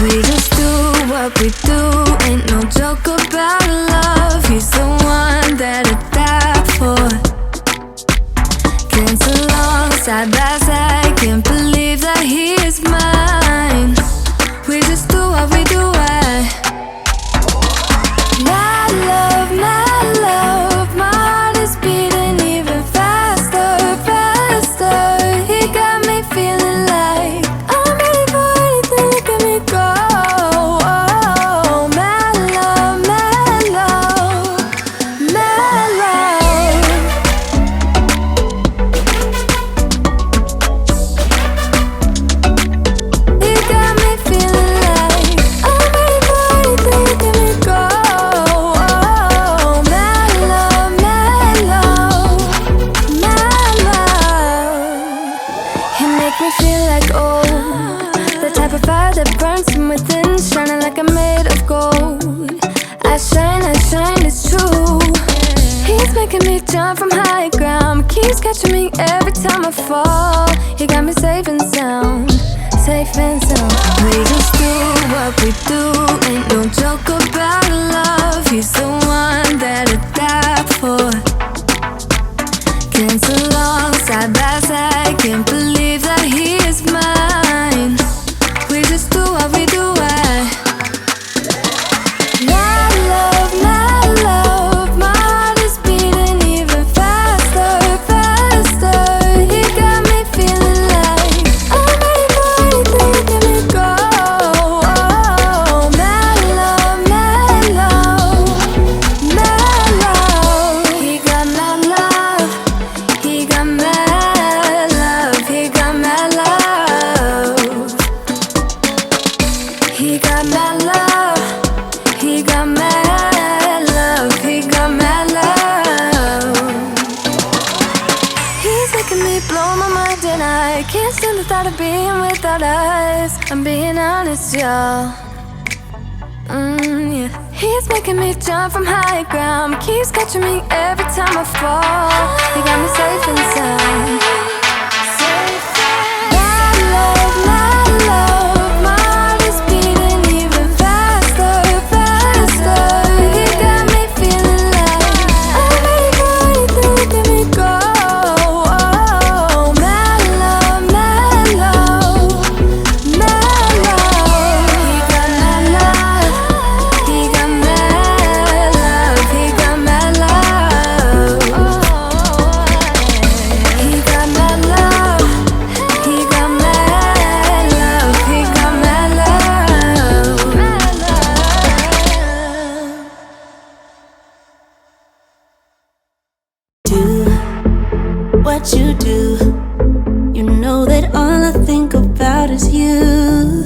We just do what we do, ain't no joke about love. He's the one that I die for. Dance along side by side, can't believe that he is mine. We just do what we do, my love, my heart is beating even faster, faster. He got me feeling like I'm ready for anything, look at me go. Oh, my love, my love, my love. He got me feeling like I'm ready for anything, look at me go. Oh, my love, my love, my love. He make me feel like old, the type of fire that burns from within, shining like I'm made of gold. I shine, it's true. He's making me jump from high ground, keeps catching me every time I fall. He got me safe and sound, safe and sound. We just do what we do, ain't no joke about love. He's the one that I die for. Dance along side by side, can't believe that he is mine. We just do what we do, my love, my heart is beating even faster, faster. He got me feeling like I'm ready for anything, look at me go. Oh, my love, my love, my love. He got my love, he got my love, he got my love. He got my love, he got my love, he got my love. He's making me blow my mind and I can't stand the thought of being without us. I'm being honest, y'all. Yeah. He's making me jump from high ground, keeps catching me every time I fall. He got me safe and sound. My love, my heart is beating even faster, faster. He got me feeling like I'm ready for anything, look at me go. Oh, my love, my love, my love. He got my love, he got my love, he got my love. He got my love, he got my love, he got my love, my love. Do what you do. You know that all I think about is you.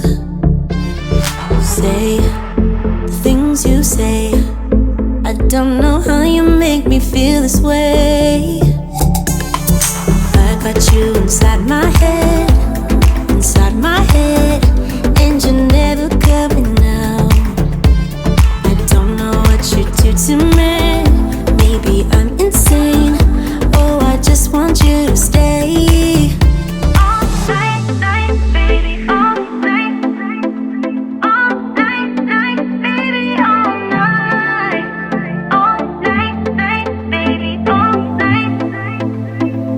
Say the things you say. I don't know how you make me feel this way. I got you inside my head, and you're never coming out. I don't know what you do to me. Maybe I'm insane. Oh, I just want you to stay. All night, night, baby, all night. All night, night, baby, all night. All night, night, baby, all night.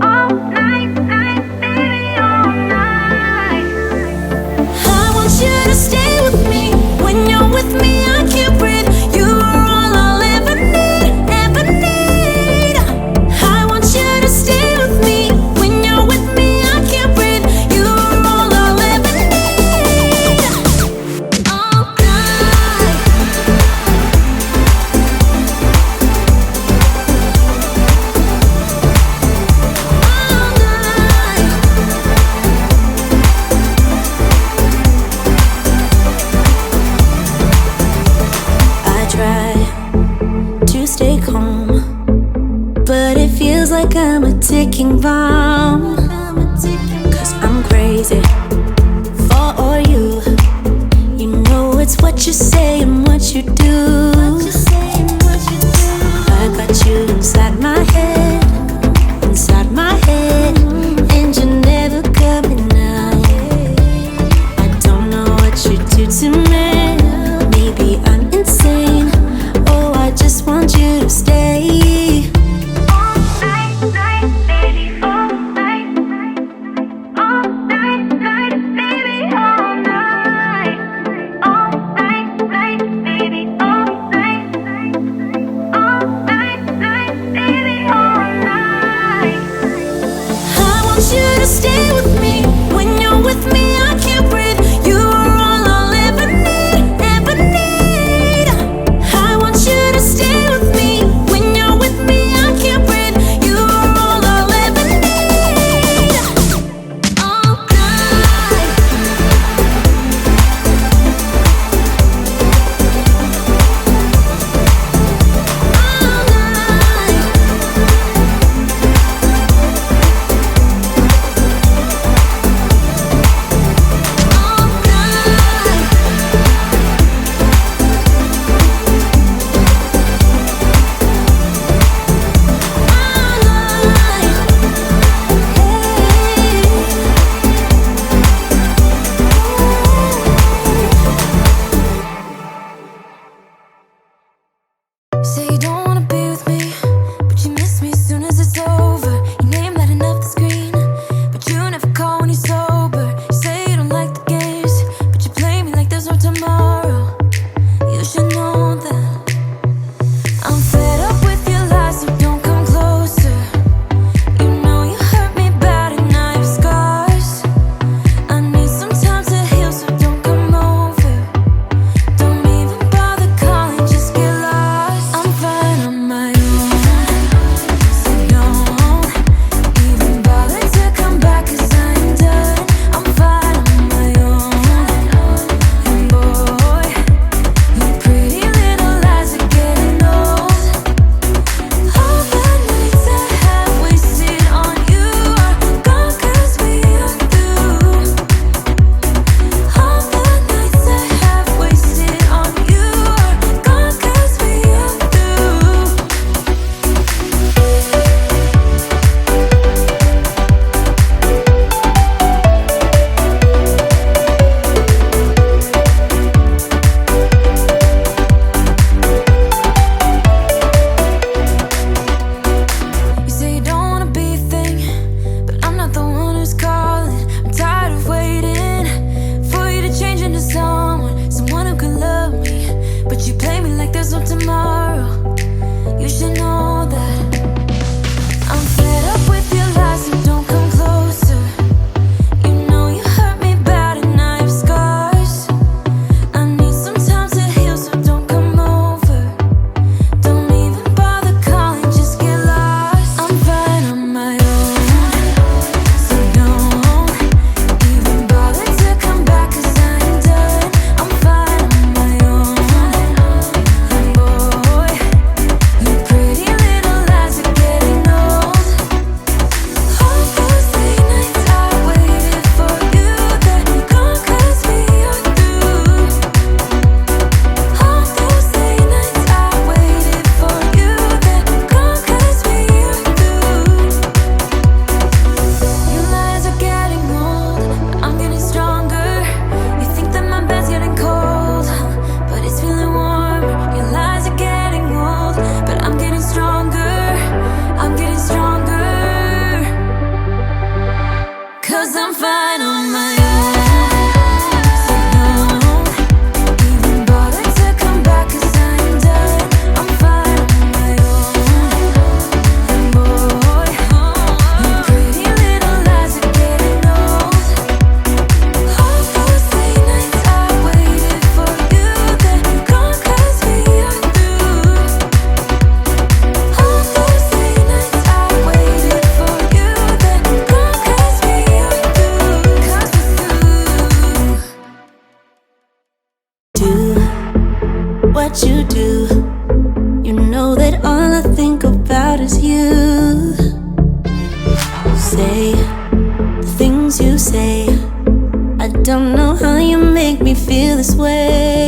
All night, night, baby, all night. I want you to stay with me. When you're with me, I can't breathe. You are all I'll ever need, ever need. I want you to stay with me. When you're with me, I can't breathe. You are all I'll ever need. All night. All night. I try to stay calm, but it feels like I'm a ticking bomb. Cause I'm crazy for you. You know it's what you say and what you do. I got you inside my head, and you're never coming out. I don't know what you do to me. true. You know that all I think about is you. Say the things you say. I don't know how you make me feel this way.